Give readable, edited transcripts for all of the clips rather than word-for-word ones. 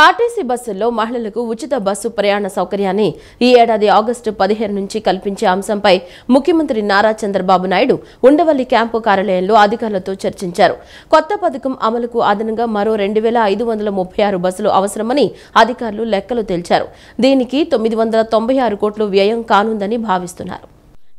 RTC బస్సుల్లో మహిళలకు ఉచిత బస్సు ప్రయాణ సౌకర్యాన్ని ఈ ఏడాది ఆగస్టు 15 నుంచి కల్పించే అంశంపై ముఖ్యమంత్రి నారా చంద్రబాబు నాయుడు ఉండవల్లి క్యాంపు కార్యాలయంలో అధికారులతో చర్చించారు. కొత్త పథకం అమలుకు అదనంగా మరో 2536 బస్సులు అవసరమని అధికారులు లెక్కలు తేల్చారు. దీనికి 996 కోట్లు వ్యయం కానుందని భావిస్తున్నారు.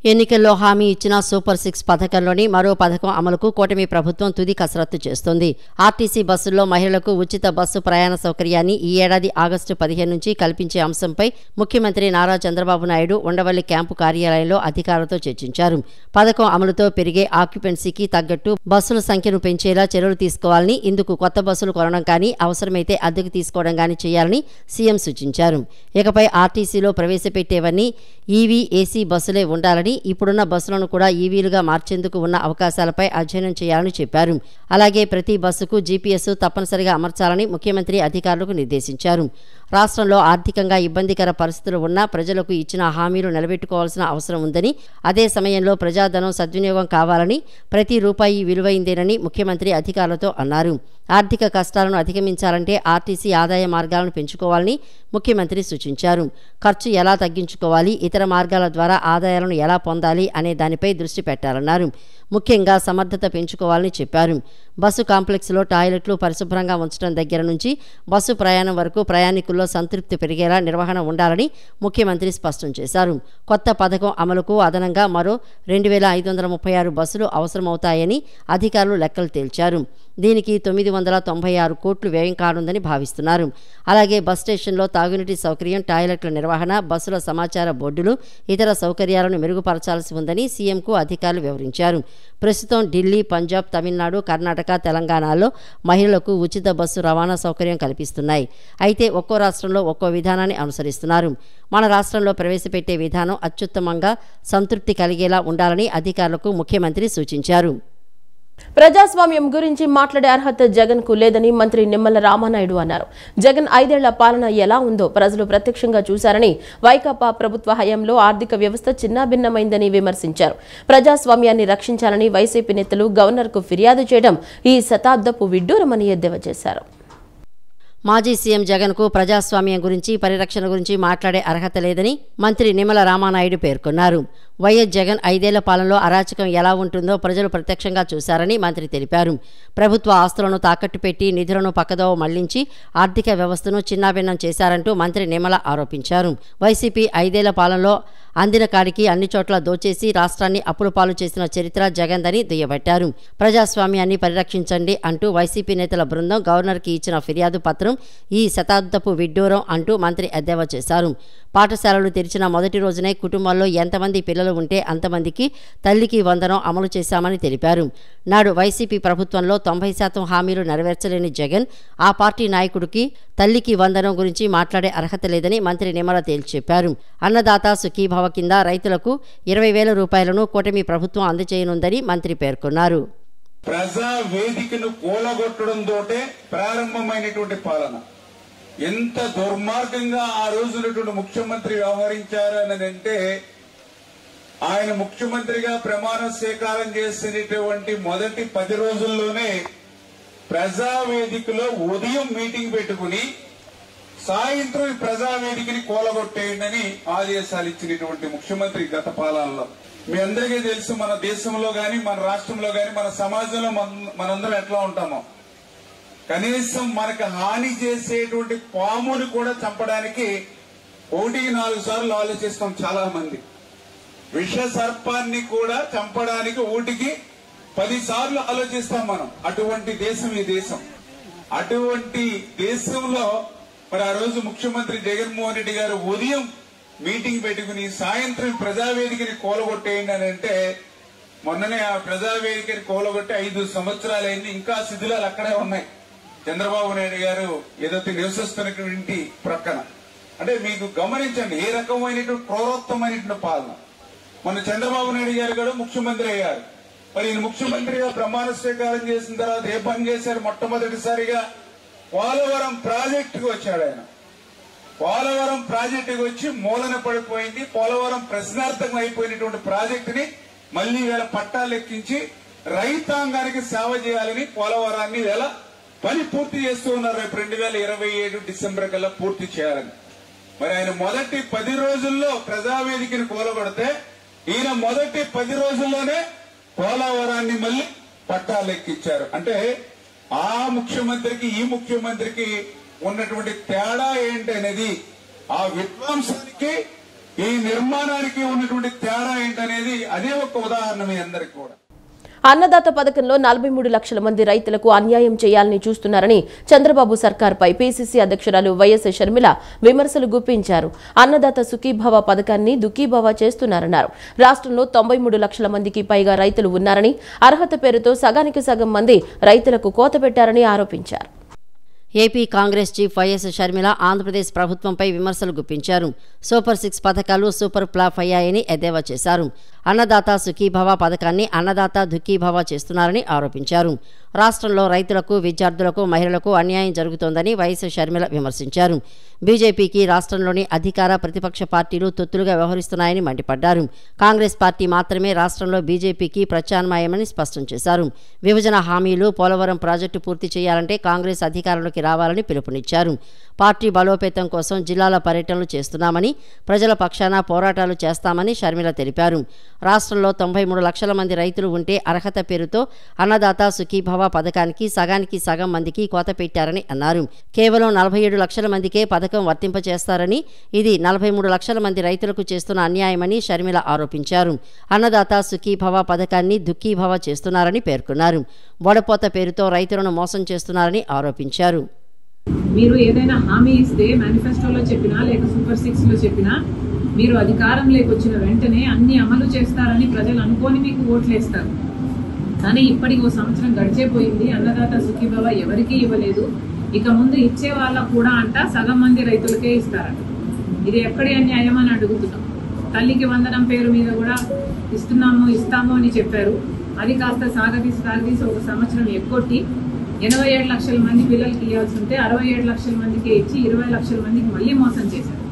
ఎన్నికల్లో హామీ ఇచ్చిన సూపర్ 6 పథకంలోని మరో పథకం అమలుకు కూటమి ప్రభుత్వం తుది కసరత్తు చేస్తోంది. ఆర్టీసీ బస్సుల్లో మహిళలకు ఉచిత బస్సు ప్రయాణ సౌకర్యాన్ని ఈ ఏడాది ఆగస్టు 15 నుంచి కల్పించే అంశంపై ముఖ్యమంత్రి నారా చంద్రబాబు నాయుడు ఉండవల్లి క్యాంపు కార్యాలయంలో అధికారులతో చర్చించారు. పథకం అమలుతో పెరిగే ఆక్యుపెన్సీకి తగ్గట్టు బస్సుల సంఖ్యను పెంచేలా చర్యలు తీసుకోవాలని, ఇందుకు కొత్త బస్సులు కొనడం కానీ, అవసరమైతే అద్దెకు తీసుకోవడం కానీ చేయాలని సీఎం సూచించారు. ఇకపై ఆర్టీసీలో ప్రవేశపెట్టేవన్నీ ఈవీ, ఏసీ బస్సులే ఉండాలని, ఇప్పుడున్న బస్సులను కూడా ఈవీలుగా మార్చేందుకు ఉన్న అవకాశాలపై అధ్యయనం చేయాలని చెప్పారు. అలాగే ప్రతి బస్సుకు జీపీఎస్ తప్పనిసరిగా అమర్చాలని ముఖ్యమంత్రి అధికారులకు నిర్దేశించారు. రాష్ట్రంలో ఆర్థికంగా ఇబ్బందికర పరిస్థితులు ఉన్నా ప్రజలకు ఇచ్చిన హామీలు నిలబెట్టుకోవాల్సిన అవసరం ఉందని, అదే సమయంలో ప్రజాధనం సద్వినియోగం కావాలని, ప్రతి రూపాయి విలువైందేనని ముఖ్యమంత్రి అధికారులతో అన్నారు. ఆర్థిక కష్టాలను అధిగమించాలంటే ఆర్టీసీ ఆదాయ మార్గాలను పెంచుకోవాలని ముఖ్యమంత్రి సూచించారు. ఖర్చు ఎలా తగ్గించుకోవాలి, ఇతర మార్గాల ద్వారా ఆదాయాలను ఎలా పొందాలి అనే దానిపై దృష్టి పెట్టాలన్నారు. ముఖ్యంగా సమర్థత పెంచుకోవాలని చెప్పారు. బస్సు కాంప్లెక్స్లో టాయిలెట్లు పరిశుభ్రంగా ఉంచడం దగ్గర నుంచి బస్సు ప్రయాణం వరకు ప్రయాణికుల్లో సంతృప్తి పెరిగేలా నిర్వహణ ఉండాలని ముఖ్యమంత్రి స్పష్టం చేశారు. కొత్త పథకం అమలుకు అదనంగా మరో 2536 బస్సులు అవసరమవుతాయని అధికారులు లెక్కలు తేల్చారు. దీనికి 996 కోట్లు వ్యయం కానుందని భావిస్తున్నారు. అలాగే బస్ స్టేషన్లో తాగునీటి సౌకర్యం, టాయిలెట్ల నిర్వహణ, బస్సుల సమాచార బోర్డులు, ఇతర సౌకర్యాలను మెరుగుపరచాల్సి ఉందని సీఎంకు అధికారులు వివరించారు. ప్రస్తుతం ఢిల్లీ, పంజాబ్, తమిళనాడు, కర్ణాటక, తెలంగాణలో మహిళలకు ఉచిత బస్సు రవాణా సౌకర్యం కల్పిస్తున్నాయి. అయితే ఒక్కో రాష్ట్రంలో ఒక్కో విధానాన్ని అనుసరిస్తున్నారు. మన రాష్ట్రంలో ప్రవేశపెట్టే విధానం అత్యుత్తమంగా సంతృప్తి కలిగేలా ఉండాలని అధికారులకు ముఖ్యమంత్రి సూచించారు. ప్రజాస్వామ్యం గురించి మాట్లాడే అర్హత జగన్ కు లేదని మంత్రి నిమ్మల రామానాయుడు అన్నారు. జగన్ 5 ఏళ్ల పాలన ఎలా ఉందో ప్రజలు ప్రత్యక్షంగా చూశారని, వైకాపా ప్రభుత్వ హయాంలో ఆర్థిక వ్యవస్థ చిన్నాభిన్నమైందని విమర్శించారు. ప్రజాస్వామ్యాన్ని రక్షించాలని వైసీపీ నేతలు గవర్నర్ కు ఫిర్యాదు చేయడం ఈ శతాబ్దపు విడ్డూరమని ఎద్దేవా చేశారు. మాజీ సీఎం జగన్ కు ప్రజాస్వామ్యం గురించి, పరిరక్షణ గురించి మాట్లాడే అర్హత లేదని మంత్రి నిమ్మల రామానాయుడు పేర్కొన్నారు. వైఎస్ జగన్ 5 ఏళ్ల పాలనలో అరాచకం ఎలా ఉంటుందో ప్రజలు ప్రత్యక్షంగా చూశారని మంత్రి తెలిపారు. ప్రభుత్వ ఆస్తులను తాకట్టు పెట్టి నిధులను పక్కదోవ మళ్లించి ఆర్థిక వ్యవస్థను చిన్నాభిన్నం చేశారంటూ మంత్రి నిమ్మల ఆరోపించారు. వైసీపీ 5 ఏళ్ల పాలనలో అందిన కాడికి అన్ని చోట్ల దోచేసి రాష్ట్రాన్ని అప్పుల పాలు చేసిన చరిత్ర జగన్దని దుయ్యబట్టారు. ప్రజాస్వామ్యాన్ని పరిరక్షించండి అంటూ వైసీపీ నేతల బృందం గవర్నర్కి ఇచ్చిన ఫిర్యాదు పత్రం ఈ శతాబ్దపు విడ్డూరం అంటూ మంత్రి ఎద్దేవా చేశారు. పాఠశాలలు తెరిచిన మొదటి రోజునే కుటుంబాల్లో ఎంతమంది పిల్లలు ఉంటే అంతమందికి తల్లికి వందనం అమలు చేశామని తెలిపారు. నాడు వైసీపీ ప్రభుత్వంలో 90% హామీలు నెరవేర్చలేని జగన్ ఆ పార్టీ నాయకుడికి తల్లికి వందనం గురించి మాట్లాడే అర్హత లేదని మంత్రి నిమ్మల తేల్చి చెప్పారు. అన్నదాత సుఖీభవ కింద రైతులకు 20,000 రూపాయలను కూటమి ప్రభుత్వం అందజేయనుందని మంత్రి పేర్కొన్నారు. ప్రజా వేదికను కూలగొట్టడంతోటే ప్రారంభమైనటువంటి పాలన ఎంత దుర్మార్గంగా ఆ రోజునటువంటి ముఖ్యమంత్రి వ్యవహరించారు అంటే, ఆయన ముఖ్యమంత్రిగా ప్రమాణ స్వీకారం చేసినటువంటి మొదటి 10 రోజుల్లోనే ప్రజావేదికలో ఉదయం మీటింగ్ పెట్టుకుని సాయంత్రం ప్రజావేదికని కూలగొట్టేయండి ఆదేశాలు ఇచ్చినటువంటి ముఖ్యమంత్రి గత పాలనలో. మీ అందరికీ తెలుసు, మన దేశంలో గాని, మన రాష్ట్రంలో గాని, మన సమాజంలో మనందరం ఎట్లా ఉంటామో, కనీసం మనకు హాని చేసేటువంటి పాముని కూడా చంపడానికి 1-4 సార్లు ఆలోచిస్తాం. చాలా మంది విష సర్పాన్ని కూడా చంపడానికి 1-10 సార్లు ఆలోచిస్తాం మనం. అటువంటి దేశం ఈ దేశం. అటువంటి దేశంలో మరి ఆ రోజు ముఖ్యమంత్రి జగన్మోహన్ రెడ్డి గారు ఉదయం మీటింగ్ పెట్టుకుని సాయంత్రం ప్రజావేదికని కూలగొట్టేయండి అని అంటే, మొన్ననే ఆ ప్రజావేదికని కూలగొట్టి 5 సంవత్సరాలైంది, ఇంకా శిథిలాలు అక్కడే ఉన్నాయి. చంద్రబాబు నాయుడు గారు ఏదైతే నివసిస్తున్నటువంటి ప్రక్కన. అంటే మీకు గమనించండి ఏ రకమైనటువంటి క్రూరత్వమైనటువంటి పాలన. మొన్న చంద్రబాబు నాయుడు గారు కూడా ముఖ్యమంత్రి అయ్యారు. మరి ఈయన ముఖ్యమంత్రిగా ప్రమాణ స్వీకారం చేసిన తర్వాత ఏ పని చేశారు? మొట్టమొదటిసారిగా పోలవరం ప్రాజెక్టుకు వచ్చాడు ఆయన. పోలవరం ప్రాజెక్టుకు వచ్చి మూలన పడిపోయింది. పోలవరం ప్రశ్నార్థకం అయిపోయినటువంటి ప్రాజెక్టుని మళ్లీ వేళ పట్టాలెక్కించి రైతాంగానికి సేవ చేయాలని పోలవరాన్ని వేళ పని పూర్తి చేస్తూ ఉన్నారు. రేపు 2027 డిసెంబర్ కల్లా పూర్తి చేయాలని. మరి ఆయన మొదటి 10 రోజుల్లో ప్రజావేదికను కూలగొడితే ఈయన మొదటి 10 రోజుల్లోనే పోలవరాన్ని మళ్ళీ పట్టాలెక్కించారు. అంటే ఆ ముఖ్యమంత్రికి ఈ ముఖ్యమంత్రికి ఉన్నటువంటి తేడా ఏంటనేది, ఆ విధ్వంసానికి ఈ నిర్మాణానికి ఉన్నటువంటి తేడా ఏంటనేది అదే ఒక ఉదాహరణ మీ అందరికి కూడా. అన్నదాత పథకంలో 43 లక్షల మంది రైతులకు అన్యాయం చేయాలని చూస్తున్నారని చంద్రబాబు సర్కార్పై పీసీసీ అధ్యక్షురాలు వైఎస్ షర్మిల విమర్శలు గుప్పించారు. అన్నదాత సుఖీభవ పథకాన్ని దుఃఖీభవ చేస్తున్నారన్నారు. రాష్ట్రంలో 93 లక్షల మందికి పైగా రైతులు ఉన్నారని, అర్హత పేరుతో సగానికి సగం మంది రైతులకు కోత పెట్టారని ఆరోపించారు. AP Congress chief YS Sharmila Andhra Pradesh ప్రభుత్వంపై విమర్శలు గుప్పించారు. సూపర్ 6 పథకాలు సూపర్ ఫ్లాప్ అయ్యాయని ఎద్దేవా చేశారు. అన్నదాత సుఖీభవ పథకాన్ని అన్నదాత దుఃఖీభవ చేస్తున్నారని ఆరోపించారు. రాష్ట్రంలో రైతులకు, విద్యార్థులకు, మహిళలకు అన్యాయం జరుగుతోందని వైఎస్ షర్మిల విమర్శించారు. బీజేపీకి రాష్ట్రంలోని అధికార, ప్రతిపక్ష పార్టీలు తొత్తులుగా వ్యవహరిస్తున్నాయని మండిపడ్డారు. కాంగ్రెస్ పార్టీ మాత్రమే రాష్ట్రంలో బీజేపీకి ప్రత్యామ్నాయమని స్పష్టం చేశారు. విభజన హామీలు, పోలవరం ప్రాజెక్టు పూర్తి చేయాలంటే కాంగ్రెస్ అధికారంలోకి రావాలని పిలుపునిచ్చారు. పార్టీ బలోపేతం కోసం జిల్లాల పర్యటనలు చేస్తున్నామని, ప్రజల పక్షాన పోరాటాలు చేస్తామని షర్మిల తెలిపారు. రాష్ట్రంలో 93 లక్షల మంది రైతులు ఉంటే అర్హత పేరుతో అన్నదాత సుఖీభవ పథకానికి సగానికి సగం మందికి కోత పెట్టారని అన్నారు. కేవలం 47 లక్షల మందికే పథకం వర్తింపచేస్తారని, ఇది 43 లక్షల మంది రైతులకు చేస్తున్న అన్యాయమని షర్మిల ఆరోపించారు. అన్నదాత సుఖీభవ పథకాన్ని దుఃఖీభవ చేస్తున్నారని పేర్కొన్నారు. వడపోత పేరుతో రైతులను మోసం చేస్తున్నారని ఆరోపించారు. మీరు ఏదైనా హామీ ఇస్తే మేనిఫెస్టోలో చెప్పినా లేక సూపర్ 6లో చెప్పినా మీరు అధికారంలోకి వచ్చిన వెంటనే అన్ని అమలు చేస్తారని ప్రజలు అనుకోని మీకు ఓట్లేస్తారు. కానీ ఇప్పటికి 1 సంవత్సరం గడిచేపోయింది. అన్నదాత సుఖీభవ ఎవరికీ ఇవ్వలేదు. ఇక ముందు ఇచ్చే వాళ్ళకు కూడా సగం మంది రైతులకే ఇస్తారట. ఇది ఎక్కడి అన్యాయం అని అడుగుతున్నాం. తల్లికి వందనం పేరు మీద కూడా ఇస్తాము అని చెప్పారు. అది కాస్త సాగదీసి 1 సంవత్సరం ఎక్కొట్టి 87 లక్షల మంది పిల్లలకి ఇవ్వాల్సి ఉంటే 67 లక్షల మందికి ఇచ్చి 20 లక్షల మందికి మళ్ళీ మోసం చేశారు.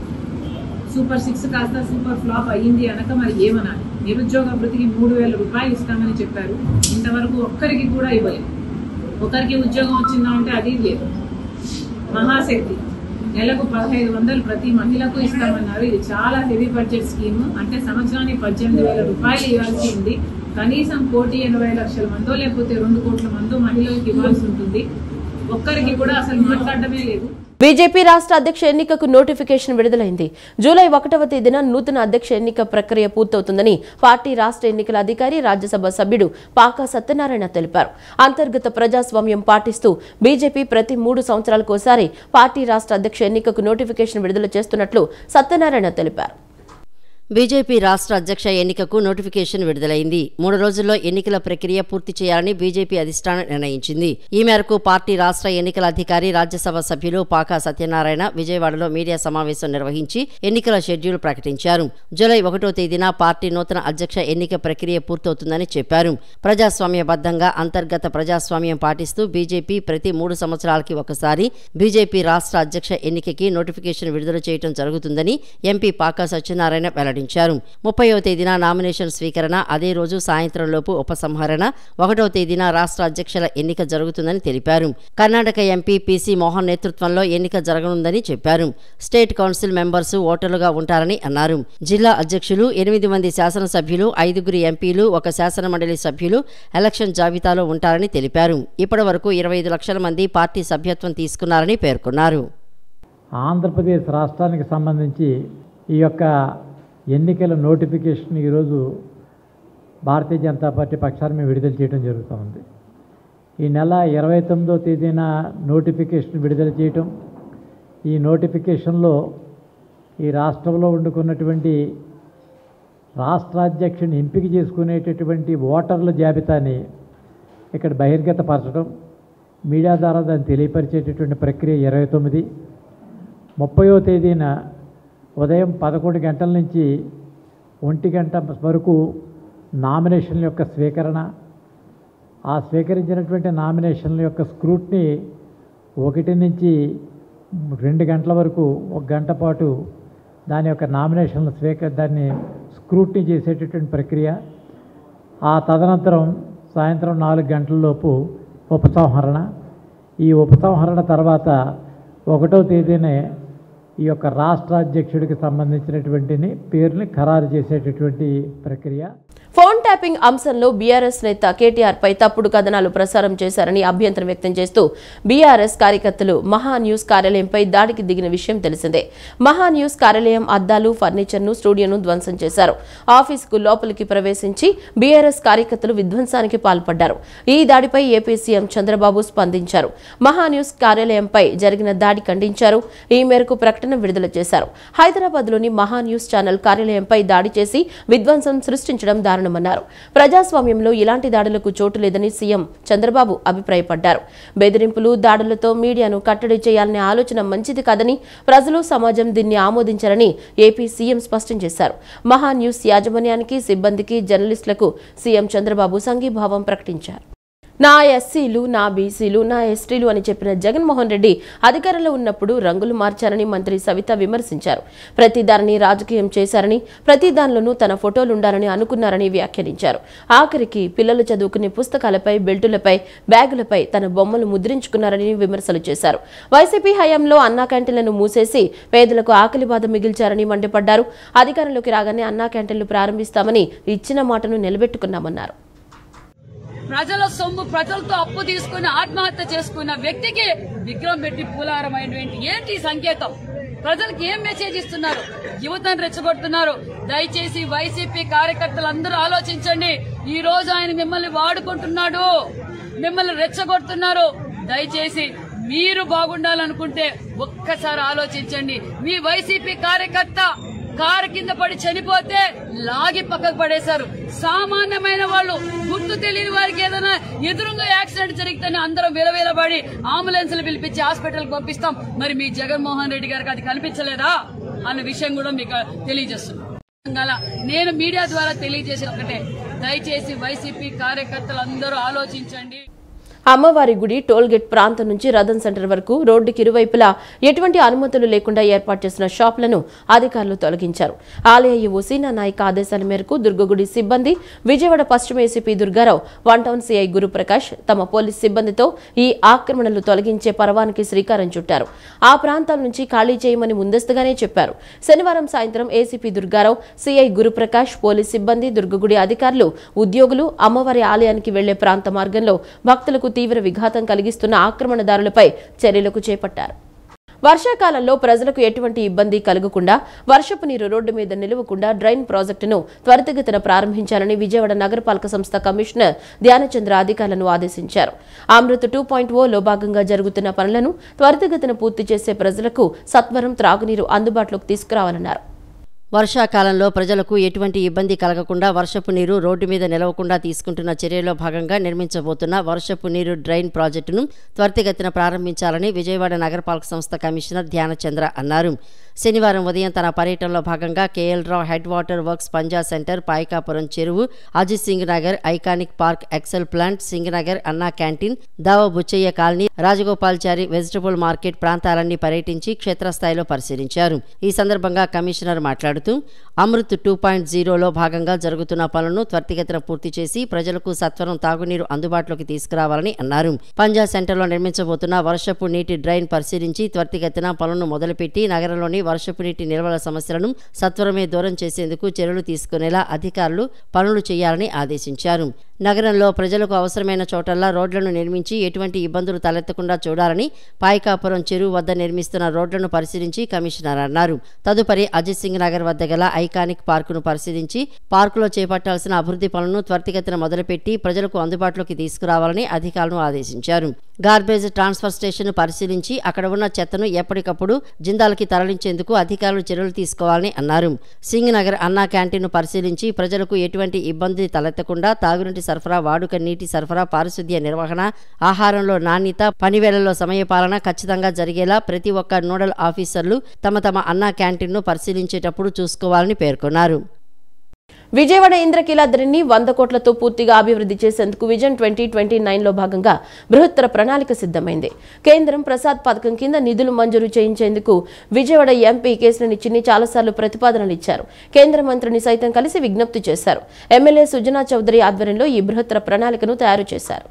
సూపర్ 6 కాస్త సూపర్ ఫ్లాప్ అయ్యింది అనక మరి ఏమనాలి? నిరుద్యోగ భృతికి 3,000 రూపాయలు ఇస్తామని చెప్పారు. ఇంతవరకు ఒక్కరికి కూడా ఇవ్వలేదు. ఒకరికి ఉద్యోగం వచ్చిందా అంటే అది లేదు. మహాశక్తి నెలకు 1,500 ప్రతి మహిళకు ఇస్తామన్నారు. ఇది చాలా హెవీ బడ్జెట్ స్కీమ్. అంటే సంవత్సరానికి 18,000 రూపాయలు ఇవ్వాల్సి ఉంది. కనీసం 1,80,00,000 మందో లేకపోతే 2 కోట్ల మందో మహిళలకు ఇవ్వాల్సి ఉంటుంది. ఒక్కరికి కూడా అసలు మాట్లాడటమే లేదు. బీజేపీ రాష్ట్ర అధ్యక్ష ఎన్నికకు నోటిఫికేషన్ విడుదలైంది. జూలై 1వ తేదీన నూతన అధ్యక్ష ఎన్నిక ప్రక్రియ పూర్తవుతుందని పార్టీ రాష్ట్ర ఎన్నికల అధికారి, రాజ్యసభ సభ్యుడు పాకా సత్యనారాయణ తెలిపారు. అంతర్గత ప్రజాస్వామ్యం పాటిస్తూ బీజేపీ ప్రతి 3 సంవత్సరాలకోసారి పార్టీ రాష్ట్ర అధ్యక్ష ఎన్నికకు నోటిఫికేషన్ విడుదల చేస్తున్నట్లు సత్యనారాయణ తెలిపారు. బీజేపీ రాష్ట్ర అధ్యక్ష ఎన్నికకు నోటిఫికేషన్ విడుదలైంది. 3 రోజుల్లో ఎన్నికల ప్రక్రియ పూర్తి చేయాలని బీజేపీ అధిష్టానం నిర్ణయించింది. ఈ మేరకు పార్టీ రాష్ట్ర ఎన్నికల అధికారి, రాజ్యసభ సభ్యులు పాకా సత్యనారాయణ విజయవాడలో మీడియా సమావేశం నిర్వహించి ఎన్నికల షెడ్యూల్ ప్రకటించారు. జూలై 1వ తేదీన పార్టీ నూతన అధ్యక్ష ఎన్నిక ప్రక్రియ పూర్తవుతుందని చెప్పారు. ప్రజాస్వామ్యబద్ధంగా అంతర్గత ప్రజాస్వామ్యం పాటిస్తూ బీజేపీ ప్రతి 3 సంవత్సరాలకి ఒకసారి బీజేపీ రాష్ట్ర అధ్యక్ష ఎన్నికకి నోటిఫికేషన్ విడుదల చేయడం జరుగుతుందని ఎంపీ పాకా సత్యనారాయణ వెల్లడించారు. 30వ తేదీన నామినేషన్ స్వీకరణ, అదే రోజు సాయంత్రంలోపు ఉపసంహరణ, 1వ తేదీన రాష్ట్ర అధ్యక్షుల ఎన్నిక జరుగుతుందని తెలిపారు. కర్ణాటక ఎంపీ పీసీ మోహన్ నేతృత్వంలో ఎన్నిక జరగనుందని చెప్పారు. స్టేట్ కౌన్సిల్ మెంబర్స్ ఓటర్లుగా ఉంటారని అన్నారు. జిల్లా అధ్యక్షులు, 8 మంది శాసనసభ్యులు, 5 ఎంపీలు, 1 శాసనమండలి సభ్యులు ఎలక్షన్ జాబితాలో ఉంటారని తెలిపారు. ఇప్పటి వరకు 25 లక్షల మంది పార్టీ సభ్యత్వం తీసుకున్నారని పేర్కొన్నారు. ఆంధ్రప్రదేశ్ రాష్ట్రానికి సంబంధించి ఈ యొక్క ఎన్నికల నోటిఫికేషన్ ఈరోజు భారతీయ జనతా పార్టీ పక్షాన మేము విడుదల చేయడం జరుగుతూ ఉంది. ఈ నెల 29వ తేదీన నోటిఫికేషన్ విడుదల చేయటం, ఈ నోటిఫికేషన్లో ఈ రాష్ట్రంలో వండుకున్నటువంటి రాష్ట్రాధ్యక్షుని ఎంపిక చేసుకునేటటువంటి ఓటర్ల జాబితాని ఇక్కడ బహిర్గతపరచడం, మీడియా ద్వారా దాన్ని తెలియపరిచేటటువంటి ప్రక్రియ 29. 30వ తేదీన ఉదయం 11 గంటల నుంచి 1 గంట వరకు నామినేషన్ల యొక్క స్వీకరణ, ఆ స్వీకరించినటువంటి నామినేషన్ల యొక్క స్క్రూట్ని 1 నుంచి 2 గంటల వరకు 1 గంట పాటు దాని యొక్క నామినేషన్ల దాన్ని స్క్రూట్నీ చేసేటటువంటి ప్రక్రియ. ఆ తదనంతరం సాయంత్రం 4 గంటలలోపు ఉపసంహరణ. ఈ ఉపసంహరణ తర్వాత 1వ తేదీనే ఈ యొక్క రాష్ట్ర అధ్యక్షుడికి సంబంధించినటువంటి పేరుని ఖరారు చేసేటటువంటి ప్రక్రియ. ఫోన్ ట్యాపింగ్ అంశంలో బీఆర్ఎస్ నేత కేటీఆర్ పై తప్పుడు కథనాలు ప్రసారం చేశారని అభ్యంతరం వ్యక్తం చేస్తూ బీఆర్ఎస్ కార్యకర్తలు మహా న్యూస్ కార్యాలయంపై దాడికి దిగిన విషయం తెలిసిందే. మహా న్యూస్ కార్యాలయం అద్దాలు, ఫర్నిచర్ను, స్టూడియోను ధ్వంసం చేశారు. ఆఫీసుకు లోపలికి ప్రవేశించి బీఆర్ఎస్ కార్యకర్తలు విధ్వంసానికి పాల్పడ్డారు. ఈ దాడిపై ఏపీ సీఎం చంద్రబాబు స్పందించారు. మహా న్యూస్ కార్యాలయంపై జరిగిన దాడి ఖండించారు. ఈ మేరకు ప్రకటన విడుదల చేశారు. హైదరాబాద్లోని మహా న్యూస్ ఛానల్ కార్యాలయంపై దాడి చేసి విధ్వంసం సృష్టించడం దారుణమన్నారు. ప్రజాస్వామ్యంలో ఇలాంటి దాడులకు చోటు లేదని సీఎం చంద్రబాబు అభిప్రాయపడ్డారు. బెదిరింపులు, దాడులతో మీడియాను కట్టడి చేయాలనే ఆలోచన మంచిది కాదని, ప్రజలు, సమాజం దీన్ని ఆమోదించారని ఏపీ సీఎం స్పష్టం చేశారు. మహా న్యూస్ యాజమాన్యానికి, సిబ్బందికి, జర్నలిస్టులకు సీఎం చంద్రబాబు సంఘీభావం ప్రకటించారు. నా ఎస్సీలు, నా బీసీలు, నా ఎస్టీలు అని చెప్పిన జగన్మోహన్ రెడ్డి అధికారంలో ఉన్నప్పుడు రంగులు మార్చారని మంత్రి సవిత విమర్శించారు. ప్రతి దానిని రాజకీయం చేశారని, ప్రతి దానిలోనూ తన ఫోటోలుండాలని అనుకున్నారని వ్యాఖ్యానించారు. ఆఖరికి పిల్లలు చదువుకునే పుస్తకాలపై, బెల్టులపై, బ్యాగులపై తన బొమ్మలు ముద్రించుకున్నారని విమర్శలు చేశారు. వైసీపీ హయాంలో అన్నా క్యాంటీన్లను మూసేసి పేదలకు ఆకలి బాధ మిగిల్చారని మండిపడ్డారు. అధికారంలోకి రాగానే అన్నా క్యాంటీన్లు ప్రారంభిస్తామని ఇచ్చిన మాటను నిలబెట్టుకున్నామన్నారు. ప్రజల సొమ్ము ప్రజలతో అప్పు తీసుకుని ఆత్మహత్య చేసుకున్న వ్యక్తికి విగ్రహం పెట్టి పూలారమైనటువంటి ఏంటి సంకేతం? ప్రజలకు ఏం మెసేజ్ ఇస్తున్నారు? యువతను రెచ్చగొడుతున్నారు. దయచేసి వైసీపీ కార్యకర్తలందరూ ఆలోచించండి. ఈ రోజు ఆయన మిమ్మల్ని వాడుకుంటున్నాడు, మిమ్మల్ని రెచ్చగొడుతున్నారు. దయచేసి మీరు బాగుండాలనుకుంటే ఒక్కసారి ఆలోచించండి. మీ వైసీపీ కార్యకర్త కారు కింద పడి చనిపోతే లాగి పక్కకు పడేశారు. సామాన్యమైన వాళ్ళు, గుర్తు తెలియని వారికి ఏదైనా ఎదురుగా యాక్సిడెంట్ జరిగితేనే అందరం విలవిలబడి అంబులెన్స్లు పిలిపించి హాస్పిటల్కి పంపిస్తాం. మరి మీ జగన్మోహన్ రెడ్డి గారికి అది కనిపించలేదా అన్న విషయం కూడా మీకు తెలియజేస్తున్నాను. నేను మీడియా ద్వారా తెలియజేసిన ఒకటే, దయచేసి వైసీపీ కార్యకర్తలందరూ ఆలోచించండి. అమ్మవారి గుడి టోల్గేట్ ప్రాంతం నుంచి రథన్ సెంటర్ వరకు రోడ్డుకి ఇరువైపులా ఎటువంటి అనుమతులు లేకుండా ఏర్పాటు చేసిన షాపులను అధికారులు తొలగించారు. ఆలయ ఈవో సీనా నాయక్ ఆదేశాల మేరకు దుర్గగుడి సిబ్బంది, విజయవాడ పశ్చిమ ACP Durgarao, 1 town CI Guruprakash తమ పోలీస్ సిబ్బందితో ఈ ఆక్రమణలు తొలగించే పరవానికి శ్రీకారం చుట్టారు. ఆ ప్రాంతాల నుంచి ఖాళీ చేయమని ముందస్తుగానే చెప్పారు. శనివారం సాయంత్రం ACP Durgarao, CI Guruprakash, police సిబ్బంది, దుర్గగుడి అధికారులు, ఉద్యోగులు అమ్మవారి ఆలయానికి వెళ్లే ప్రాంత మార్గంలో భక్తులకు తీవ్ర విఘాతం కలిగిస్తున్న ఆక్రమణదారులపై చర్యలకు చేపట్టారు. వర్షాకాలంలో ప్రజలకు ఎటువంటి ఇబ్బంది కలగకుండా వర్షపు నీరు రోడ్డు మీద నిలవకుండా డ్రైన్ ప్రాజెక్టును త్వరితగతిన ప్రారంభించాలని విజయవాడ నగరపాలక సంస్థ కమిషనర్ ధ్యానచంద్ర అధికారులను ఆదేశించారు. అమృత్ 2.0లో భాగంగా జరుగుతున్న పనులను త్వరితగతిన పూర్తి చేసే ప్రజలకు సత్వరం త్రాగునీరు అందుబాటులోకి తీసుకురావాలన్నారు. వర్షాకాలంలో ప్రజలకు ఎటువంటి ఇబ్బంది కలగకుండా వర్షపు నీరు రోడ్డు మీద నిలవకుండా తీసుకుంటున్న చర్యలో భాగంగా నిర్మించబోతున్న వర్షపు నీరు డ్రైన్ ప్రాజెక్టును త్వరితగతిన ప్రారంభించాలని విజయవాడ నగరపాలక సంస్థ కమిషనర్ ధ్యానచంద్ర అన్నారు. శనివారం ఉదయం తన పర్యటనలో భాగంగా K L Rao head water works, Panja centre, Payakapuram చెరువు, Ajit Singh Nagar, iconic park, excel plant, Singh Nagar, Anna canteen, Dava Butchaiah colony, Rajagopalachari vegetable market ప్రాంతాలన్నీ పర్యటించి క్షేత్రస్థాయిలో పరిశీలించారు. ఈ సందర్భంగా కమిషనర్ మాట్లాడుతూ అమృత్ 2.0లో భాగంగా జరుగుతున్న పనులను త్వరితగతిన పూర్తి చేసి ప్రజలకు సత్వరం తాగునీరు అందుబాటులోకి తీసుకురావాలని అన్నారు. పంజా సెంటర్లో నిర్మించబోతున్న వర్షపు నీటి డ్రైన్ పరిశీలించి త్వరితగతిన పనులను మొదలుపెట్టి నగరంలోని వర్షపు నీటి నిల్వల సమస్యలను సత్వరమే దూరం చేసేందుకు చర్యలు తీసుకునేలా అధికారులు పనులు చేయాలని ఆదేశించారు. నగరంలో ప్రజలకు అవసరమైన చోటల్లా రోడ్లను నిర్మించి ఎటువంటి ఇబ్బందులు తలెత్తకుండా చూడాలని పాయకాపురం చెరువు వద్ద నిర్మిస్తున్న రోడ్లను పరిశీలించి కమిషనర్ అన్నారు. తదుపరి అజిత్ సింగ్ నగర్ వద్ద గల ఐకానిక్ పార్కును పరిశీలించి పార్కులో చేపట్టాల్సిన అభివృద్ధి పనులను త్వరితగతిన మొదలుపెట్టి ప్రజలకు అందుబాటులోకి తీసుకురావాలని అధికారులను ఆదేశించారు. గార్బేజ్ ట్రాన్స్ఫర్ స్టేషన్ పరిశీలించి అక్కడ ఉన్న చెత్తను ఎప్పటికప్పుడు జిందాల్కి తరలించేందుకు అధికారులు చర్యలు తీసుకోవాలని అన్నారు. సింగ్ నగర్ అన్నా క్యాంటీన్ను పరిశీలించి ప్రజలకు ఎటువంటి ఇబ్బంది తలెత్తకుండా తాగునీటి సరఫరా, వాడుక నీటి సరఫరా, పారిశుద్ధ్య నిర్వహణ, ఆహారంలో నాణ్యత, పనివేళల్లో సమయపాలన ఖచ్చితంగా జరిగేలా ప్రతి ఒక్క నోడల్ ఆఫీసర్లు తమ అన్నా క్యాంటీన్ను పరిశీలించేటప్పుడు చూసుకోవాలని పేర్కొన్నారు. విజయవాడ ఇంద్రకీలాద్రిని 100 కోట్లతో పూర్తిగా అభివృద్ధి చేసేందుకు విజన్ 2029లో భాగంగా బృహత్తర ప్రణాళిక సిద్ధమైంది. కేంద్రం ప్రసాద్ పథకం కింద నిధులు మంజూరు చేయించేందుకు విజయవాడ ఎంపీ కేశినేని చిన్ని చాలాసార్లు ప్రతిపాదనలు ఇచ్చారు. కేంద్ర మంత్రిని సైతం కలిసి విజ్ఞప్తి చేశారు. ఎమ్మెల్యే సుజనా చౌదరి ఆధ్వర్యంలో ఈ బృహత్తర ప్రణాళికను తయారు చేశారు.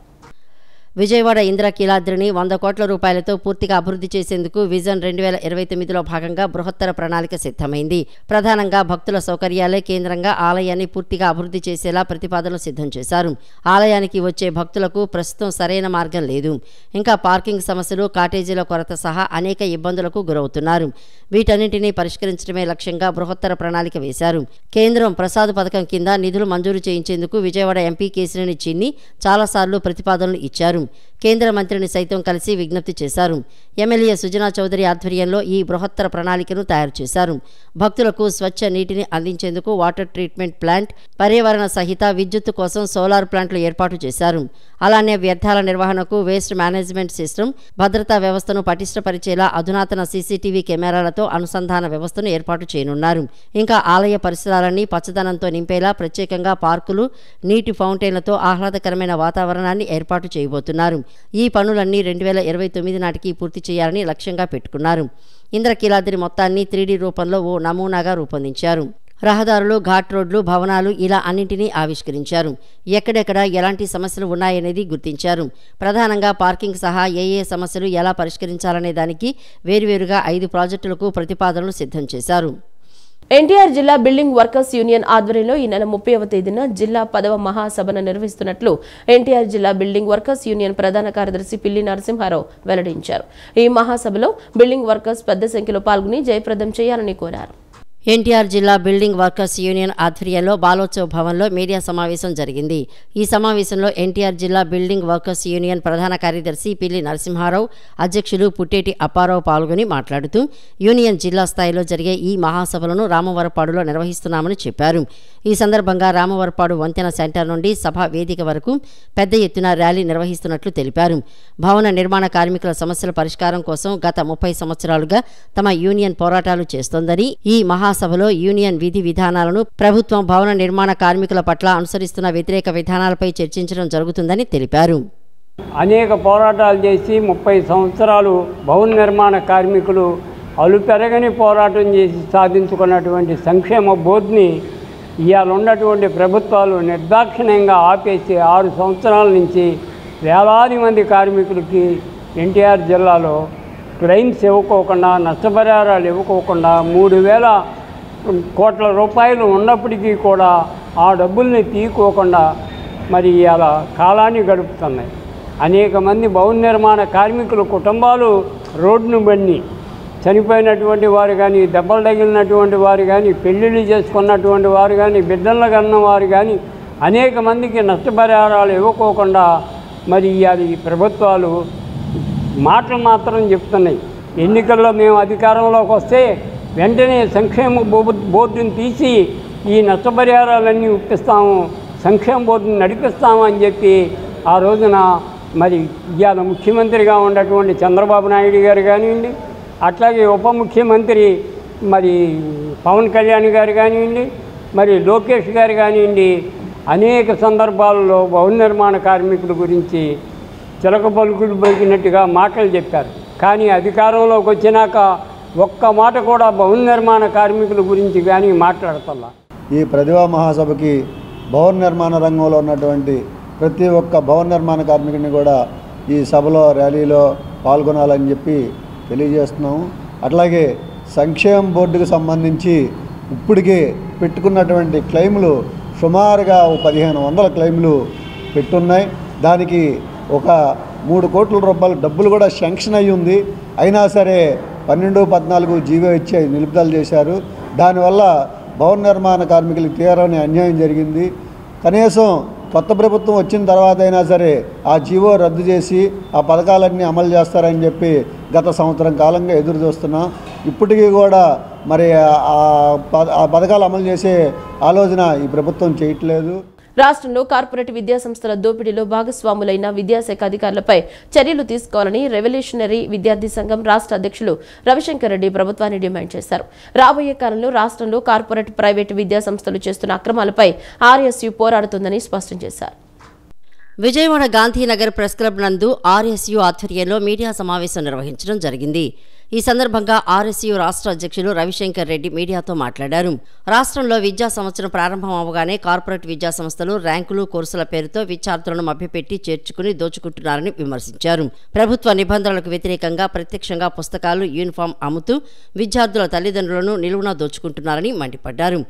విజయవాడ ఇంద్రకీలాద్రిని 100 కోట్ల రూపాయలతో పూర్తిగా అభివృద్ధి చేసేందుకు విజన్ 2029లో భాగంగా బృహత్తర ప్రణాళిక సిద్ధమైంది. ప్రధానంగా భక్తుల సౌకర్యాలే కేంద్రంగా ఆలయాన్ని పూర్తిగా అభివృద్ధి చేసేలా ప్రతిపాదనలు సిద్ధం చేశారు. ఆలయానికి వచ్చే భక్తులకు ప్రస్తుతం సరైన మార్గం లేదు. ఇంకా పార్కింగ్ సమస్యలు, కాటేజీల కొరత సహా అనేక ఇబ్బందులకు గురవుతున్నారు. వీటన్నింటినీ పరిష్కరించడమే లక్ష్యంగా బృహత్తర ప్రణాళిక వేశారు. కేంద్రం ప్రసాద్ పథకం కింద నిధులు మంజూరు చేయించేందుకు విజయవాడ ఎంపీ కేశినేని చిన్ని చాలాసార్లు ప్రతిపాదనలు ఇచ్చారు. కేంద్ర మంత్రిని సైతం కలిసి విజ్ఞప్తి చేశారు. ఎమ్మెల్యే సుజనా చౌదరి ఆధ్వర్యంలో ఈ బృహత్తర ప్రణాళికను తయారు చేశారు. భక్తులకు స్వచ్ఛ నీటిని అందించేందుకు వాటర్ ట్రీట్మెంట్ ప్లాంట్, పర్యావరణ సహిత విద్యుత్తు కోసం సోలార్ ప్లాంట్లు ఏర్పాటు చేశారు. అలానే వ్యర్థాల నిర్వహణకు వేస్ట్ మేనేజ్మెంట్ సిస్టమ్, భద్రతా వ్యవస్థను పటిష్టపరిచేలా అధునాతన సీసీటీవీ కెమెరాలతో అనుసంధాన వ్యవస్థను ఏర్పాటు చేయనున్నారు. ఇంకా ఆలయ పరిసరాలన్నీ పచ్చదనంతో నింపేలా ప్రత్యేకంగా పార్కులు, నీటి ఫౌంటైన్లతో ఆహ్లాదకరమైన వాతావరణాన్ని ఏర్పాటు చేయబోతున్నారు. ఈ పనులన్నీ 2029 నాటికి పూర్తి చేయాలని లక్ష్యంగా పెట్టుకున్నారు. ఇంద్రకీలాద్రి మొత్తాన్ని 3D రూపంలో ఓ నమూనాగా రూపొందించారు. రహదారులు, ఘాట్ రోడ్లు, భవనాలు ఇలా అన్నింటినీ ఆవిష్కరించారు. ఎక్కడెక్కడ ఎలాంటి సమస్యలు ఉన్నాయనేది గుర్తించారు. ప్రధానంగా పార్కింగ్ సహా ఏ సమస్యలు ఎలా పరిష్కరించాలనే దానికి వేరువేరుగా 5 ప్రాజెక్టులకు ప్రతిపాదనలు సిద్ధం చేశారు. ఎన్టీఆర్ జిల్లా బిల్డింగ్ వర్కర్స్ యూనియన్ ఆధ్వర్యంలో ఈ నెల 30వ తేదీన జిల్లా 10వ మహాసభను నిర్వహిస్తున్నట్లు ఎన్టీఆర్ జిల్లా బిల్డింగ్ వర్కర్స్ యూనియన్ ప్రధాన కార్యదర్శి పిల్లి నరసింహారావు వెల్లడించారు. ఈ మహాసభలో బిల్డింగ్ వర్కర్స్ పెద్ద సంఖ్యలో పాల్గొని జయప్రదం చేయాలని కోరారు. ఎన్టీఆర్ జిల్లా బిల్డింగ్ వర్కర్స్ యూనియన్ ఆధ్వర్యంలో బాలోత్సవ్ భవన్లో మీడియా సమావేశం జరిగింది. ఈ సమావేశంలో ఎన్టీఆర్ జిల్లా బిల్డింగ్ వర్కర్స్ యూనియన్ ప్రధాన కార్యదర్శి పిల్లి నరసింహారావు, అధ్యక్షులు పుట్టేటి అప్పారావు పాల్గొని మాట్లాడుతూ యూనియన్ జిల్లా స్థాయిలో జరిగే ఈ మహాసభలను రామవరపాడులో నిర్వహిస్తున్నామని చెప్పారు. ఈ సందర్భంగా రామవరపాడు వంతెన సెంటర్ నుండి సభా వేదిక వరకు పెద్ద ఎత్తున ర్యాలీ నిర్వహిస్తున్నట్లు తెలిపారు. భవన నిర్మాణ కార్మికుల సమస్యల పరిష్కారం కోసం గత 30 సంవత్సరాలుగా తమ యూనియన్ పోరాటాలు చేస్తోందని, ఈ మహాసభలో యూనియన్ విధి విధానాలను, ప్రభుత్వం భవన నిర్మాణ కార్మికుల పట్ల అనుసరిస్తున్న వ్యతిరేక విధానాలపై చర్చించడం జరుగుతుందని తెలిపారు. అనేక పోరాటాలు చేసి 30 సంవత్సరాలు భవన నిర్మాణ కార్మికులు అలుపెరగని పోరాటం చేసి సాధించుకున్నటువంటి సంక్షేమ బోర్డుని ఇవాళ ఉన్నటువంటి ప్రభుత్వాలు నిర్దాక్షిణ్యంగా ఆపేసి 6 సంవత్సరాల నుంచి వేలాది మంది కార్మికులకి ఎన్టీఆర్ జిల్లాలో క్లెయిమ్స్ ఇవ్వకోకుండా, నష్టపరిహారాలు ఇవ్వకోకుండా 3,000 కోట్ల రూపాయలు ఉన్నప్పటికీ కూడా ఆ డబ్బుల్ని తీసుకోకుండా మరి ఇవాళ కాలాన్ని గడుపుతున్నాయి. అనేక మంది భవన నిర్మాణ కార్మికుల కుటుంబాలు రోడ్డును బండి చనిపోయినటువంటి వారు కానీ, దెబ్బలు తగిలినటువంటి వారు కానీ, పెళ్ళిళ్ళు చేసుకున్నటువంటి వారు కానీ, బిడ్డలు కన్న వారు కానీ అనేక మందికి నష్టపరిహారాలు ఇవ్వకోకుండా మరి అది ప్రభుత్వాలు మాటలు మాత్రం చెప్తున్నాయి. ఎన్నికల్లో మేము అధికారంలోకి వస్తే వెంటనే సంక్షేమ బోర్డుని తీసి ఈ నష్టపరిహారాలన్నీ ఇప్పిస్తాము, సంక్షేమ బోర్డుని నడిపిస్తాము అని చెప్పి ఆ రోజున మరి ఇవాళ ముఖ్యమంత్రిగా ఉన్నటువంటి చంద్రబాబు నాయుడు గారు కానివ్వండి, అట్లాగే ఉప ముఖ్యమంత్రి మరి పవన్ కళ్యాణ్ గారు కానివ్వండి, మరి లోకేష్ గారు కానివ్వండి అనేక సందర్భాల్లో భవన నిర్మాణ కార్మికుల గురించి చిలక పలుకులు పలికినట్టుగా మాటలు చెప్పారు. కానీ అధికారంలోకి వచ్చినాక ఒక్క మాట కూడా భవన నిర్మాణ కార్మికుల గురించి కానీ మాట్లాడుతున్నా. ఈ ప్రతిభా మహాసభకి భవన నిర్మాణ రంగంలో ఉన్నటువంటి ప్రతి ఒక్క భవన నిర్మాణ కార్మికుడిని కూడా ఈ సభలో, ర్యాలీలో పాల్గొనాలని చెప్పి తెలియజేస్తున్నాము. అట్లాగే సంక్షేమ బోర్డుకు సంబంధించి ఇప్పటికే పెట్టుకున్నటువంటి క్లెయిములు సుమారుగా 1,500 క్లెయిములు పెట్టున్నాయి. దానికి ఒక 3 కోట్ల రూపాయల డబ్బులు కూడా శాంక్షన్ అయ్యి ఉంది. అయినా సరే 12-14 జీవో ఇచ్చి నిలుపుదల చేశారు. దానివల్ల భవన నిర్మాణ కార్మికులకు తీవ్రమైన అన్యాయం జరిగింది. కనీసం కొత్త ప్రభుత్వం వచ్చిన తర్వాత అయినా సరే ఆ జీవో రద్దు చేసి ఆ పథకాలన్నీ అమలు చేస్తారని చెప్పి గత సంవత్సరం కాలంగా ఎదురు చూస్తున్నాం. ఇప్పటికీ కూడా మరి ఆ పథకాలు అమలు చేసే ఆలోచన ఈ ప్రభుత్వం చేయట్లేదు. రాష్ట్రంలో కార్పొరేట్ విద్యాసంస్థల దోపిడీలో భాగస్వాములైన విద్యాశాఖ అధికారులపై చర్యలు తీసుకోవాలని రెవల్యూషనరీ విద్యార్థి సంఘం రాష్ట్ర అధ్యక్షులు రవిశంకర్ రెడ్డి ప్రభుత్వాన్ని డిమాండ్ చేశారు. రాబోయే కాలంలో రాష్ట్రంలో కార్పొరేట్, ప్రైవేటు విద్యాసంస్థలు చేస్తున్న అక్రమాలపై ఆర్ఎస్యు పోరాడుతుందని స్పష్టం చేశారు. విజయవాడ గాంధీనగర్ ప్రెస్ క్లబ్ నందు ఆర్ఎస్యు ఆధ్వర్యంలో మీడియా సమావేశం నిర్వహించడం జరిగింది. ఈ సందర్భంగా ఆర్ఎస్యు రాష్ట్ర అధ్యక్షులు రవిశంకర్ రెడ్డి మీడియాతో మాట్లాడారు. రాష్ట్రంలో విద్యా సంవత్సరం ప్రారంభం అవగానే కార్పొరేట్ విద్యా సంస్థలు ర్యాంకులు, కోర్సుల పేరుతో విద్యార్థులను మభ్యపెట్టి చేర్చుకుని దోచుకుంటున్నారని విమర్శించారు. ప్రభుత్వ నిబంధనలకు వ్యతిరేకంగా ప్రత్యక్షంగా పుస్తకాలు, యూనిఫామ్ అమ్ముతూ విద్యార్థుల తల్లిదండ్రులను నిలువునా దోచుకుంటున్నారని మండిపడ్డారు.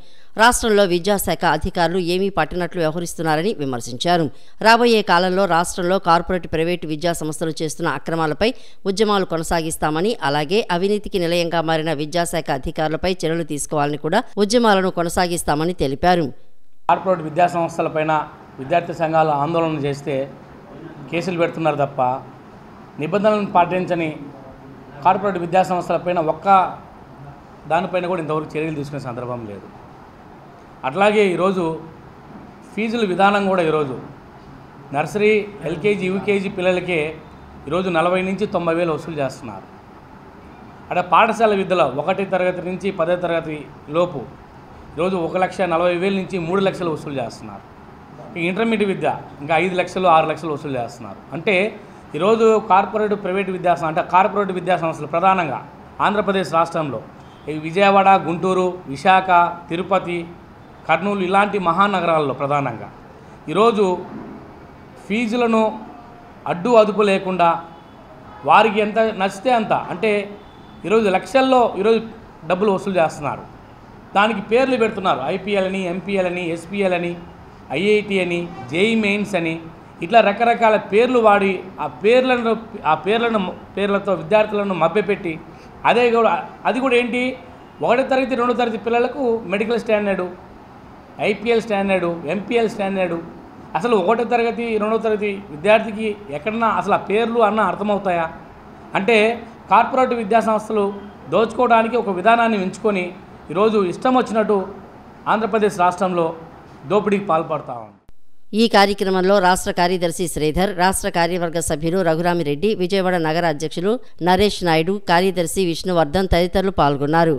రాష్ట్రంలో విద్యాశాఖ అధికారులు ఏమీ పట్టినట్లు వ్యవహరిస్తున్నారని విమర్శించారు. రాబోయే కాలంలో రాష్ట్రంలో కార్పొరేట్, ప్రైవేటు విద్యా సంస్థలు చేస్తున్న అక్రమాలపై ఉద్యమాలు కొనసాగిస్తామని, అలాగే అవినీతికి నిలయంగా మారిన విద్యాశాఖ అధికారులపై చర్యలు తీసుకోవాలని కూడా ఉద్యమాలను కొనసాగిస్తామని తెలిపారు. కార్పొరేట్ విద్యా సంస్థలపైన విద్యార్థి సంఘాలు ఆందోళన చేస్తే కేసులు పెడుతున్నారు తప్ప నిబంధనలను పాటించని కార్పొరేట్ విద్యా సంస్థలపైన ఒక్క దానిపైన కూడా ఇంతవరకు చర్యలు తీసుకునే సందర్భం లేదు. అట్లాగే ఈరోజు ఫీజుల విధానం కూడా ఈరోజు నర్సరీ, ఎల్కేజీ, యూకేజీ పిల్లలకే ఈరోజు 40 నుంచి 90 వేలు వసూలు చేస్తున్నారు. అంటే పాఠశాల విద్యలో 1వ తరగతి నుంచి 10వ తరగతి లోపు ఈరోజు 1,40,000 నుంచి 3 లక్షలు వసూలు చేస్తున్నారు. ఇంటర్మీడియట్ విద్య ఇంకా 5 లక్షలు, 6 లక్షలు వసూలు చేస్తున్నారు. అంటే ఈరోజు కార్పొరేట్, ప్రైవేట్ అంటే కార్పొరేట్ విద్యా సంస్థలు ప్రధానంగా ఆంధ్రప్రదేశ్ రాష్ట్రంలో విజయవాడ, గుంటూరు, విశాఖ, తిరుపతి, కర్నూలు ఇలాంటి మహానగరాల్లో ప్రధానంగా ఈరోజు ఫీజులను అడ్డు అదుపు లేకుండా వారికి ఎంత నచ్చితే అంత, అంటే ఈరోజు లక్షల్లో ఈరోజు డబ్బులు వసూలు చేస్తున్నారు. దానికి పేర్లు పెడుతున్నారు. ఐపీఎల్ అని, ఎంపీఎల్ అని, ఎస్పీఎల్ అని, ఐఐటి అని, జేఈ మెయిన్స్ అని, ఇట్లా రకరకాల పేర్లు వాడి ఆ పేర్లతో విద్యార్థులను మభ్యపెట్టి అది కూడా ఏంటి, 1వ తరగతి 2వ తరగతి పిల్లలకు medical standard, IPL standard, MPL standard, అసలు 1వ తరగతి 2వ తరగతి విద్యార్థికి ఎక్కడన్నా అసలు ఆ పేర్లు అర్థమవుతాయా? అంటే కార్పొరేట్ విద్యా సంస్థలు దోచుకోవడానికి ఒక విధానాన్ని ఎంచుకొని ఈరోజు ఇష్టం వచ్చినట్టు ఆంధ్రప్రదేశ్ రాష్ట్రంలో దోపిడీకి పాల్పడతా ఉంది. ఈ కార్యక్రమంలో రాష్ట్ర కార్యదర్శి శ్రీధర్, రాష్ట్ర కార్యవర్గ సభ్యులు రఘురామిరెడ్డి, విజయవాడ నగర అధ్యక్షులు నరేష్ నాయుడు, కార్యదర్శి విష్ణువర్ధన్ తదితరులు పాల్గొన్నారు.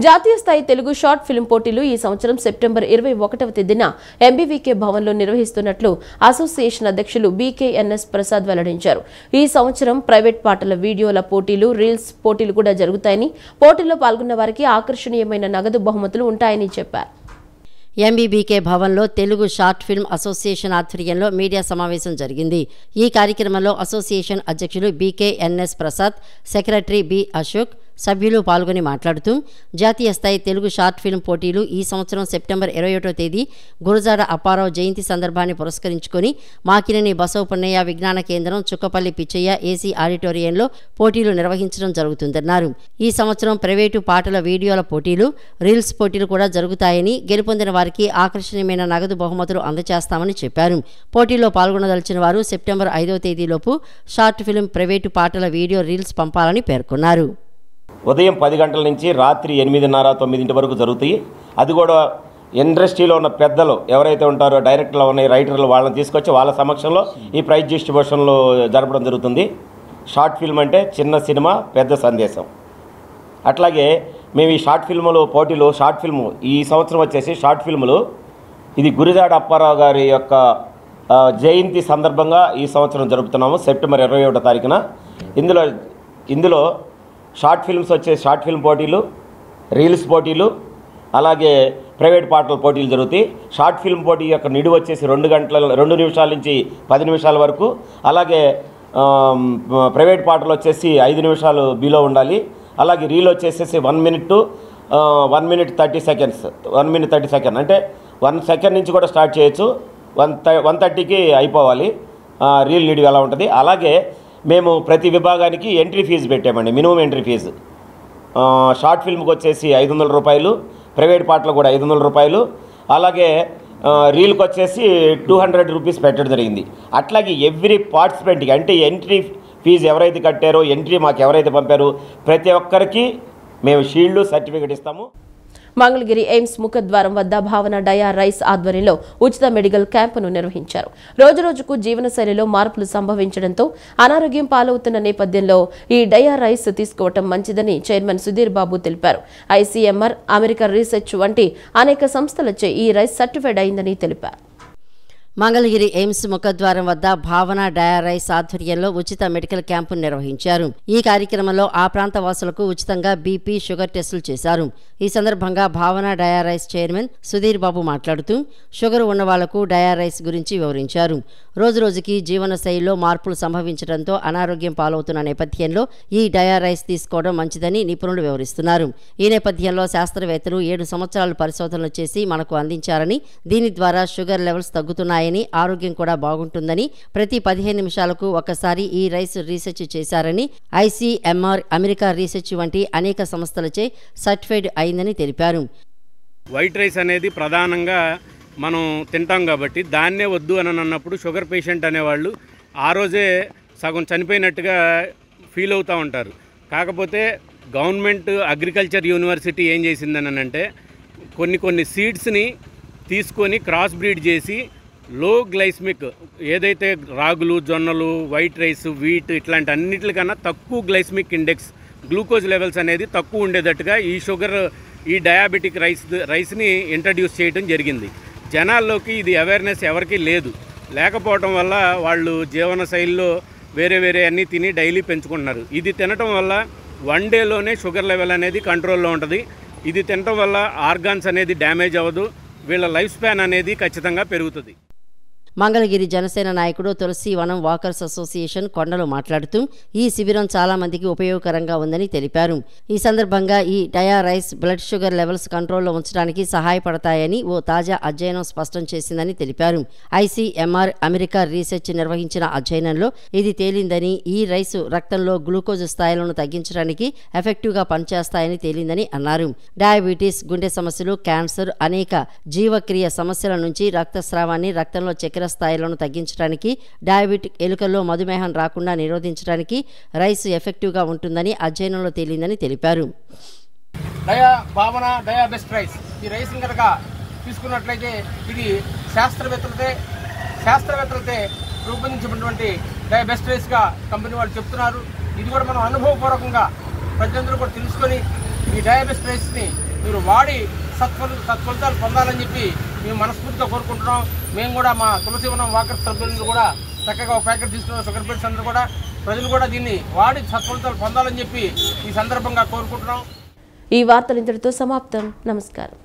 జాతీయ స్థాయి తెలుగు షార్ట్ ఫిల్మ్ పోటీలు ఈ సంవత్సరం సెప్టెంబర్ 21వ తేదీన ఎంబీవీకే భవన్లో నిర్వహిస్తున్నట్లు అసోసియేషన్ అధ్యక్షులు బీకేఎన్ఎస్ ప్రసాద్ వెల్లడించారు. ఈ సంవత్సరం ప్రైవేట్ పాటల వీడియోల పోటీలు, రీల్స్ పోటీలు కూడా జరుగుతాయని, పోటీల్లో పాల్గొన్న వారికి ఆకర్షణీయమైన నగదు బహుమతులు ఉంటాయని చెప్పారు. ఎంబీబీకే భవన్లో తెలుగు షార్ట్ ఫిల్మ్ అసోసియేషన్ ఆధ్వర్యంలో మీడియా సమావేశం జరిగింది. ఈ కార్యక్రమంలో అసోసియేషన్ అధ్యక్షులు BKNS Prasad, secretary B Ashok, సభ్యులు పాల్గొని మాట్లాడుతూ జాతీయ స్థాయి తెలుగు షార్ట్ ఫిల్మ్ పోటీలు ఈ సంవత్సరం సెప్టెంబర్ 21వ తేదీ గురజాడ అప్పారావు జయంతి సందర్భాన్ని పురస్కరించుకొని మాకినేని బసవపున్నయ్య విజ్ఞాన కేంద్రం, చుక్కపల్లి పిచ్చయ్య ఏసీ ఆడిటోరియంలో పోటీలు నిర్వహించడం జరుగుతుందన్నారు. ఈ సంవత్సరం ప్రైవేటు పాటల వీడియోల పోటీలు, రీల్స్ పోటీలు కూడా జరుగుతాయని, గెలుపొందిన వారికి ఆకర్షణీయమైన నగదు బహుమతులు అందజేస్తామని చెప్పారు. పోటీల్లో పాల్గొనదలిచిన వారు సెప్టెంబర్ 5వ తేదీలోపు షార్ట్ ఫిల్మ్, ప్రైవేటు పాటల వీడియో, రీల్స్ పంపాలని పేర్కొన్నారు. ఉదయం 10 గంటల నుంచి రాత్రి 8:30-9 వరకు జరుగుతాయి. అది కూడా ఇండస్ట్రీలో ఉన్న పెద్దలు ఎవరైతే ఉంటారో, డైరెక్టర్లు ఉన్నాయి, రైటర్లు, వాళ్ళని తీసుకొచ్చి వాళ్ళ సమక్షంలో ఈ ప్రైజ్ డిస్ట్రిబ్యూషన్లో జరపడం జరుగుతుంది. షార్ట్ ఫిల్మ్ అంటే చిన్న సినిమా, పెద్ద సందేశం. అట్లాగే మేము ఈ షార్ట్ ఫిల్ములు పోటీలు, షార్ట్ ఫిల్ము ఈ సంవత్సరం వచ్చేసి షార్ట్ ఫిల్ములు ఇది గురిజాడ అప్పారావు గారి యొక్క జయంతి సందర్భంగా ఈ సంవత్సరం జరుపుతున్నాము, సెప్టెంబర్ 21వ తారీఖున. ఇందులో షార్ట్ ఫిల్మ్స్ వచ్చే షార్ట్ ఫిల్మ్ పోటీలు, రీల్స్ పోటీలు, అలాగే ప్రైవేట్ పాటల పోటీలు జరుగుతాయి. షార్ట్ ఫిల్మ్ పోటీ యొక్క నిడివి వచ్చేసి 2 నిమిషాల నుంచి 10 నిమిషాల వరకు, అలాగే ప్రైవేట్ పాటలు వచ్చేసి 5 నిమిషాలు బిలో ఉండాలి. అలాగే రీల్ వచ్చేసేసి 1 minute to 1 minute 30 seconds, 1 minute 30 seconds అంటే 1 second నుంచి కూడా స్టార్ట్ చేయొచ్చు, 1:30కి అయిపోవాలి. రీల్ నిడివి ఎలా ఉంటుంది. అలాగే మేము ప్రతి విభాగానికి ఎంట్రీ ఫీజు పెట్టామండి, మినిమం ఎంట్రీ ఫీజు. షార్ట్ ఫిల్మ్కి వచ్చేసి 500 రూపాయలు, ప్రైవేట్ పాటలు కూడా 500 రూపాయలు, అలాగే రీల్కి వచ్చేసి 200 రూపీస్ పెట్టడం జరిగింది. అట్లాగే ఎవ్రీ పార్టిసిపెంట్కి, అంటే ఎంట్రీ ఫీజు ఎవరైతే కట్టారో, ఎంట్రీ మాకు ఎవరైతే పంపారో ప్రతి ఒక్కరికి మేము షీల్డ్, సర్టిఫికేట్ ఇస్తాము. మంగళగిరి ఎయిమ్స్ ముఖద్వారం వద్ద భావన డయా రైస్ ఆధ్వర్యంలో ఉచిత మెడికల్ క్యాంపును నిర్వహించారు. రోజురోజుకు జీవనశైలిలో మార్పులు సంభవించడంతో అనారోగ్యం పాలవుతున్న నేపథ్యంలో ఈ డయా రైస్ తీసుకోవటం మంచిదని చైర్మన్ సుధీర్ బాబు తెలిపారు. ఐసీఎంఆర్, అమెరికన్ రీసెర్చ్ వంటి అనేక సంస్థలచే ఈ రైస్ సర్టిఫైడ్ అయిందని తెలిపారు. మంగళగిరి ఎయిమ్స్ ముఖద్వారం వద్ద భావన డయారైస్ ఆధ్వర్యంలో ఉచిత మెడికల్ క్యాంపును నిర్వహించారు. ఈ కార్యక్రమంలో ఆ ప్రాంత వాసులకు ఉచితంగా బీపీ, షుగర్ టెస్టులు చేశారు. ఈ సందర్భంగా భావన డయారైస్ చైర్మన్ సుధీర్ బాబు మాట్లాడుతూ షుగర్ ఉన్న వాళ్లకు డయారైస్ గురించి వివరించారు. రోజురోజుకి జీవన శైలిలో మార్పులు సంభవించడంతో అనారోగ్యం పాలవుతున్న నేపథ్యంలో ఈ డయారైస్ తీసుకోవడం మంచిదని నిపుణులు వివరిస్తున్నారు. ఈ నేపథ్యంలో శాస్త్రవేత్తలు 7 సంవత్సరాలు పరిశోధనలు చేసి మనకు అందించారని, దీని ద్వారా షుగర్ లెవెల్స్ తగ్గుతున్నాయని, ఆరోగ్యం కూడా బాగుంటుందని, ప్రతి 15 నిమిషాలకు ఒకసారి ఈ రైస్ రీసెర్చ్ చేశారని, ఐసీఎంఆర్, అమెరికా రీసెర్చ్ వంటి అనేక సంస్థలచే సర్టిఫైడ్ అయిందని తెలిపారు. వైట్ రైస్ అనేది ప్రధానంగా మనం తింటాం కాబట్టి దాన్నే వద్దు అని అన్నప్పుడు షుగర్ పేషెంట్ అనేవాళ్ళు ఆ రోజే సగం చనిపోయినట్టుగా ఫీల్ అవుతూ ఉంటారు. కాకపోతే గవర్నమెంట్ అగ్రికల్చర్ యూనివర్సిటీ ఏం చేసిందని అంటే కొన్ని సీడ్స్ని తీసుకొని క్రాస్ బ్రీడ్ చేసి లో గ్లైస్మిక్, ఏదైతే రాగులు, జొన్నలు, వైట్ రైస్, వీట్ ఇట్లాంటి అన్నిటికన్నా తక్కువ గ్లైస్మిక్ ఇండెక్స్, గ్లూకోజ్ లెవెల్స్ అనేది తక్కువ ఉండేటట్టుగా ఈ డయాబెటిక్ రైస్ని ఇంట్రడ్యూస్ చేయడం జరిగింది. జనాల్లోకి ఇది అవేర్నెస్ ఎవరికీ లేకపోవడం వల్ల వాళ్ళు జీవన శైలిలో వేరే అన్నీ తిని డైలీ పెంచుకుంటున్నారు. ఇది తినటం వల్ల 1 డేలోనే షుగర్ లెవెల్ అనేది కంట్రోల్లో ఉంటుంది. ఇది తినటం వల్ల ఆర్గాన్స్ అనేది డ్యామేజ్ అవ్వదు, వీళ్ళ లైఫ్ స్పాన్ అనేది ఖచ్చితంగా పెరుగుతుంది. మంగళగిరి జనసేన నాయకుడు తులసి వనం వాకర్స్ అసోసియేషన్ కొండలు మాట్లాడుతూ ఈ శిబిరం చాలా మందికి ఉపయోగకరంగా ఉందని తెలిపారు. ఈ సందర్భంగా ఈ డయారైస్ బ్లడ్ షుగర్ లెవెల్స్ కంట్రోల్లో ఉంచడానికి సహాయపడతాయని ఓ తాజా అధ్యయనం స్పష్టం చేసిందని తెలిపారు. ఐసీఎంఆర్, అమెరికా రీసెర్చ్ నిర్వహించిన అధ్యయనంలో ఇది తేలిందని, ఈ రైస్ రక్తంలో గ్లూకోజ్ స్థాయిలను తగ్గించడానికి ఎఫెక్టివ్గా పనిచేస్తాయని తేలిందని అన్నారు. డయాబెటీస్, గుండె సమస్యలు, క్యాన్సర్, అనేక జీవక్రియ సమస్యల నుంచి రక్తస్రావాన్ని, రక్తంలో చక్కెర స్థాయిలను తగ్గించడానికి, డయాబెటిక్ ఎలుకల్లో మధుమేహం రాకుండా నిరోధించడానికి రైస్ ఎఫెక్టివ్గా ఉంటుందని అధ్యయనంలో తేలిందని తెలిపారు. భావన డయాబెస్ట్ రైస్, ఈ రైస్ కనుక తీసుకున్నట్లయితే ఇది శాస్త్రవేత్తలతో రూపొందించినటువంటి డయాబెస్ట్ రైస్గా కంపెనీ వాళ్ళు చెప్తున్నారు. ఇది కూడా మనం అనుభవపూర్వకంగా ప్రజలందరూ కూడా తెలుసుకొని ఈ డయాబెస్ట్ రైస్ని మీరు వాడి సత్ఫలితాలు పొందాలని చెప్పి మేము మనస్ఫూర్తిగా కోరుకుంటున్నాం. మేము కూడా మా తులసి వనం వాకర్ సభ్యులను కూడా చక్కగా ఒక ప్యాకెట్ తీసుకున్న షుగర్ పేషెంట్స్ అందరూ కూడా ప్రజలు కూడా దీన్ని వాడి సత్ఫలితాలు పొందాలని చెప్పి ఈ సందర్భంగా కోరుకుంటున్నాం. ఈ వార్తలు ఇంతటితో సమాప్తం. నమస్కారం.